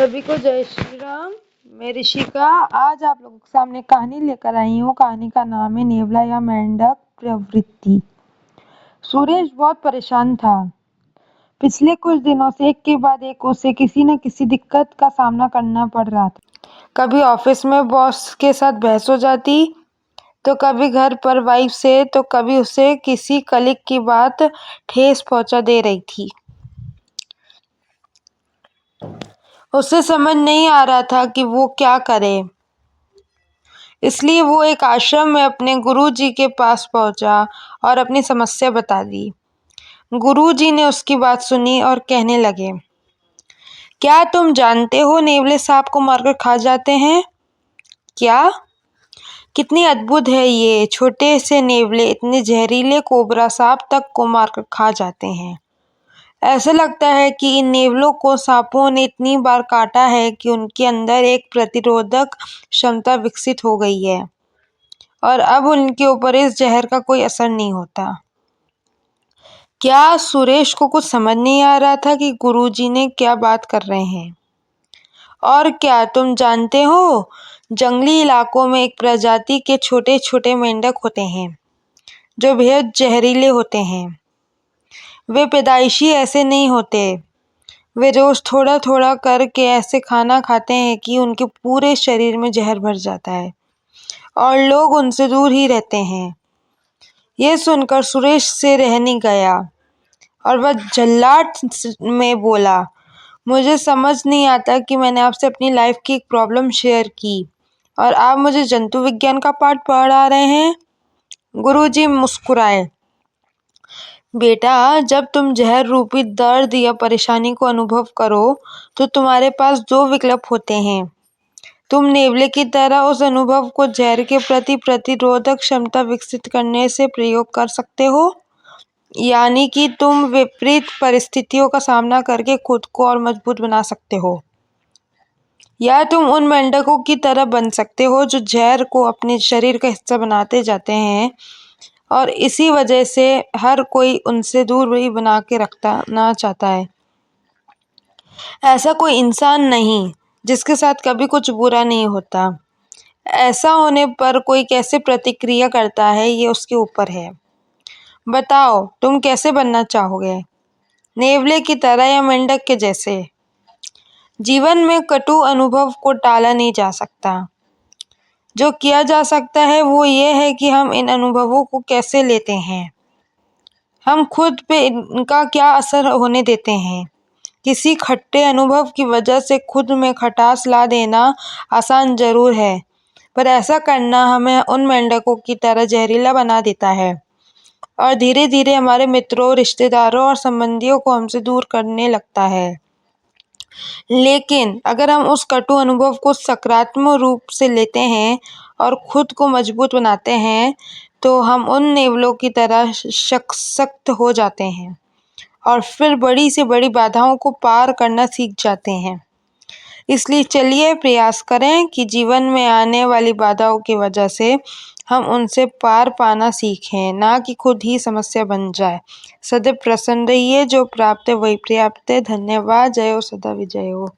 सभी को जय श्री राम। मैं ऋषिका आज आप लोगों के सामने कहानी लेकर आई हूँ। कहानी का नाम है नेवला या मेंढक प्रवृत्ति। सुरेश बहुत परेशान था। पिछले कुछ दिनों से एक के बाद एक उसे किसी न किसी दिक्कत का सामना करना पड़ रहा था। कभी ऑफिस में बॉस के साथ बहस हो जाती, तो कभी घर पर वाइफ से, तो कभी उसे किसी कलीग की बात ठेस पहुंचा दे रही थी। उसे समझ नहीं आ रहा था कि वो क्या करे। इसलिए वो एक आश्रम में अपने गुरुजी के पास पहुंचा और अपनी समस्या बता दी। गुरुजी ने उसकी बात सुनी और कहने लगे, क्या तुम जानते हो नेवले सांप को मारकर खा जाते हैं? क्या? कितनी अद्भुत है ये। छोटे से नेवले इतने जहरीले कोबरा सांप तक को मारकर खा जाते हैं। ऐसा लगता है कि इन नेवलों को सांपों ने इतनी बार काटा है कि उनके अंदर एक प्रतिरोधक क्षमता विकसित हो गई है और अब उनके ऊपर इस जहर का कोई असर नहीं होता। क्या सुरेश को कुछ समझ नहीं आ रहा था कि गुरुजी ने क्या बात कर रहे हैं? और क्या तुम जानते हो, जंगली इलाकों में एक प्रजाति के छोटे छोटे मेंढक होते हैं जो बेहद जहरीले होते हैं। वे पैदाइशी ऐसे नहीं होते। वे रोज थोड़ा थोड़ा करके ऐसे खाना खाते हैं कि उनके पूरे शरीर में जहर भर जाता है और लोग उनसे दूर ही रहते हैं। यह सुनकर सुरेश से रह नहीं गया और वह झल्लाहट में बोला, मुझे समझ नहीं आता कि मैंने आपसे अपनी लाइफ की एक प्रॉब्लम शेयर की और आप मुझे जंतु विज्ञान का पाठ पढ़ा रहे हैं। गुरुजी मुस्कुराए, बेटा, जब तुम जहर रूपी दर्द या परेशानी को अनुभव करो तो तुम्हारे पास दो विकल्प होते हैं। तुम नेवले की तरह उस अनुभव को जहर के प्रति प्रतिरोधक क्षमता विकसित करने से प्रयोग कर सकते हो, यानी कि तुम विपरीत परिस्थितियों का सामना करके खुद को और मजबूत बना सकते हो, या तुम उन मेंढकों की तरह बन सकते हो जो जहर को अपने शरीर का हिस्सा बनाते जाते हैं और इसी वजह से हर कोई उनसे दूर ही बना के रखना चाहता है। ऐसा कोई इंसान नहीं जिसके साथ कभी कुछ बुरा नहीं होता। ऐसा होने पर कोई कैसे प्रतिक्रिया करता है, ये उसके ऊपर है। बताओ, तुम कैसे बनना चाहोगे, नेवले की तरह या मेंढक के जैसे? जीवन में कटु अनुभव को टाला नहीं जा सकता। जो किया जा सकता है वो ये है कि हम इन अनुभवों को कैसे लेते हैं, हम खुद पे इनका क्या असर होने देते हैं। किसी खट्टे अनुभव की वजह से खुद में खटास ला देना आसान जरूर है, पर ऐसा करना हमें उन मेंढकों की तरह जहरीला बना देता है और धीरे धीरे हमारे मित्रों, रिश्तेदारों और संबंधियों को हमसे दूर करने लगता है। लेकिन अगर हम उस कटु अनुभव को सकारात्मक रूप से लेते हैं और खुद को मजबूत बनाते हैं, तो हम उन नेवलों की तरह सशक्त हो जाते हैं और फिर बड़ी से बड़ी बाधाओं को पार करना सीख जाते हैं। इसलिए चलिए प्रयास करें कि जीवन में आने वाली बाधाओं की वजह से हम उनसे पार पाना सीखें, ना कि खुद ही समस्या बन जाए। सदैव प्रसन्न रहिए, जो प्राप्त है वही पर्याप्त है। धन्यवाद। जय हो, सदा विजय हो।